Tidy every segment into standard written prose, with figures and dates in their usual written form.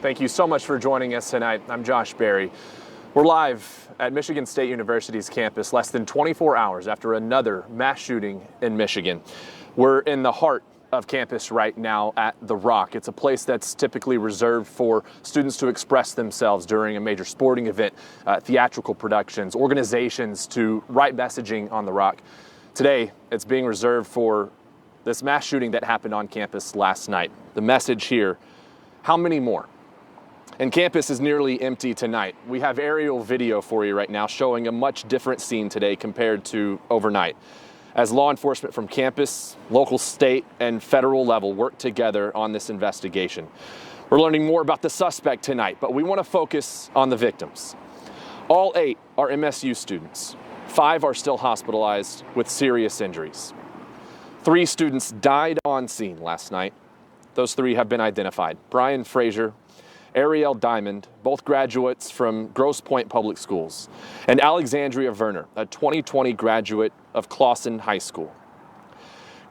Thank you so much for joining us tonight. I'm Josh Berry. We're live at Michigan State University's campus less than 24 hours after another mass shooting in Michigan. We're in the heart of campus right now at The Rock. It's a place that's typically reserved for students to express themselves during a major sporting event, theatrical productions, organizations to write messaging on The Rock. Today, it's being reserved for this mass shooting that happened on campus last night. The message here, how many more? And campus is nearly empty tonight. We have aerial video for you right now showing a much different scene today compared to overnight, as law enforcement from campus, local, state, and federal level work together on this investigation. We're learning more about the suspect tonight, but we want to focus on the victims. All 8 are MSU students. 5 are still hospitalized with serious injuries. 3 students died on scene last night. Those 3 have been identified. Brian Frazier, Ariel Diamond, both graduates from Grosse Pointe Public Schools, and Alexandria Verner, a 2020 graduate of Clawson High School.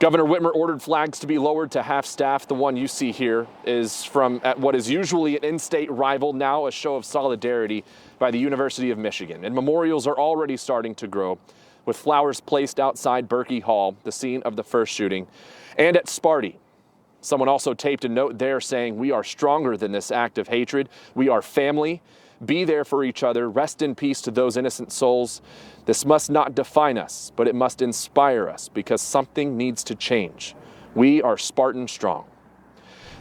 Governor Whitmer ordered flags to be lowered to half staff. The one you see here is from at what is usually an in-state rival, now a show of solidarity by the University of Michigan. And memorials are already starting to grow, with flowers placed outside Berkey Hall, the scene of the first shooting, and at Sparty. Someone also taped a note there saying, "We are stronger than this act of hatred. We are family. Be there for each other. Rest in peace to those innocent souls. This must not define us, but it must inspire us because something needs to change. We are Spartan strong."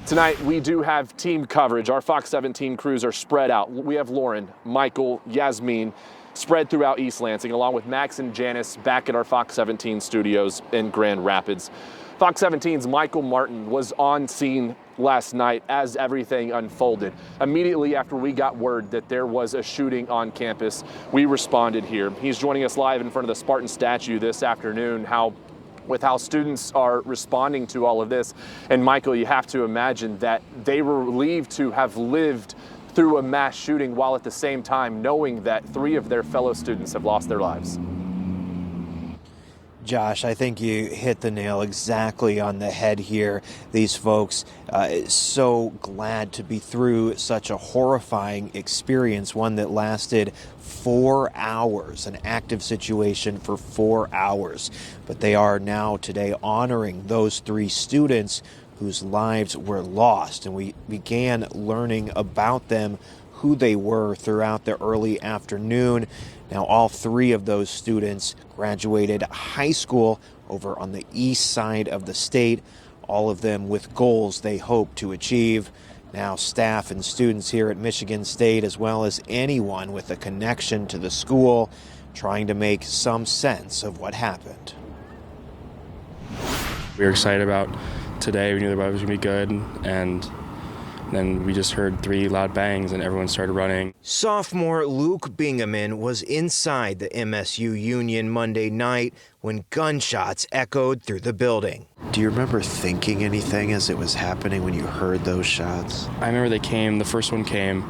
Tonight, we do have team coverage. Our Fox 17 crews are spread out. We have Lauren, Michael, Yasmin spread throughout East Lansing, along with Max and Janice back at our Fox 17 studios in Grand Rapids. Fox 17's Michael Martin was on scene last night as everything unfolded. Immediately after we got word that there was a shooting on campus, we responded here. He's joining us live in front of the Spartan statue this afternoon, how students are responding to all of this. And Michael, you have to imagine that they were relieved to have lived through a mass shooting while at the same time knowing that 3 of their fellow students have lost their lives. Josh, I think you hit the nail exactly on the head here. These folks, so glad to be through such a horrifying experience, one that lasted 4 hours, an active situation for 4 hours. But they are now today honoring those 3 students whose lives were lost. And we began learning about them, who they were, throughout the early afternoon. Now, all 3 of those students graduated high school over on the east side of the state, all of them with goals they hope to achieve. Now, staff and students here at Michigan State, as well as anyone with a connection to the school, trying to make some sense of what happened. We were excited about today. We knew the weather was going to be good, and then we just heard 3 loud bangs and everyone started running. Sophomore Luke Bingaman was inside the MSU Union Monday night when gunshots echoed through the building. Do you remember thinking anything as it was happening when you heard those shots? I remember they came, the first one came,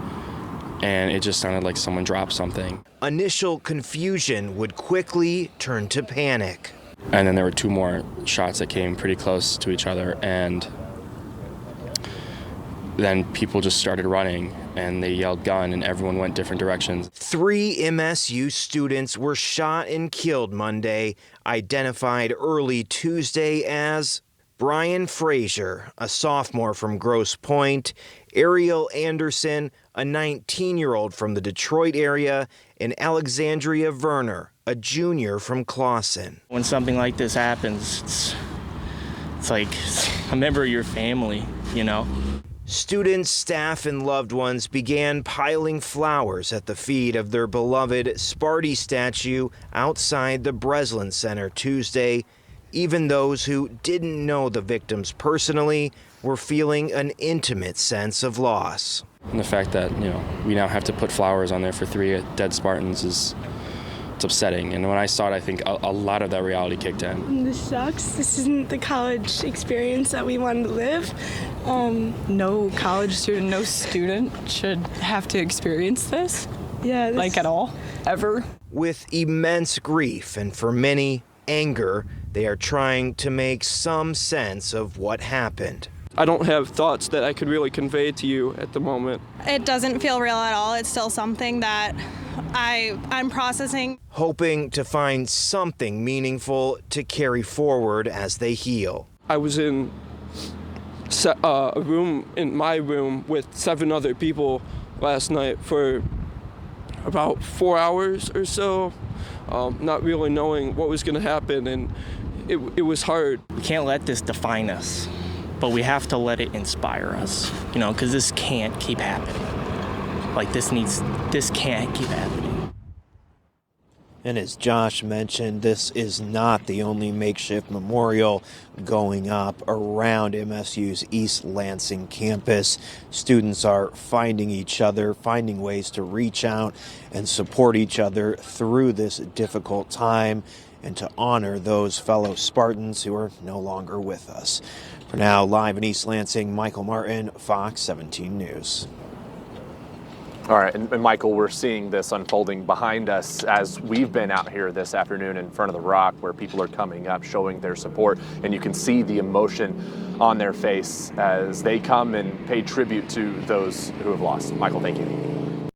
and it just sounded like someone dropped something. Initial confusion would quickly turn to panic. And then there were 2 more shots that came pretty close to each other, and then people just started running and they yelled gun and everyone went different directions. 3 MSU students were shot and killed Monday, identified early Tuesday as Brian Frazier, a sophomore from Grosse Pointe, Ariel Anderson, a 19-year-old from the Detroit area, and Alexandria Verner, a junior from Clawson. When something like this happens, it's like a member of your family, you know? Students, staff, and loved ones began piling flowers at the feet of their beloved Sparty statue outside the Breslin Center Tuesday. Even those who didn't know the victims personally were feeling an intimate sense of loss. And the fact that, we now have to put flowers on there for 3 dead Spartans it's upsetting. And when I saw it, I think a lot of that reality kicked in. This sucks. This isn't the college experience that we wanted to live. No college student, no student should have to experience this. Yeah. At all, ever. With immense grief and for many, anger, they are trying to make some sense of what happened. I don't have thoughts that I could really convey to you at the moment. It doesn't feel real at all. It's still something that I'm processing. Hoping to find something meaningful to carry forward as they heal. I was in a room, in my room, with 7 other people last night for about 4 hours or so, not really knowing what was going to happen, and it was hard. We can't let this define us, but we have to let it inspire us, because this can't keep happening. Like, this can't keep happening. And as Josh mentioned, this is not the only makeshift memorial going up around MSU's East Lansing campus. Students are finding each other, finding ways to reach out and support each other through this difficult time and to honor those fellow Spartans who are no longer with us. For now, live in East Lansing, Michael Martin, Fox 17 News. All right, and Michael, we're seeing this unfolding behind us as we've been out here this afternoon in front of the Rock, where people are coming up, showing their support, and you can see the emotion on their face as they come and pay tribute to those who have lost. Michael, thank you.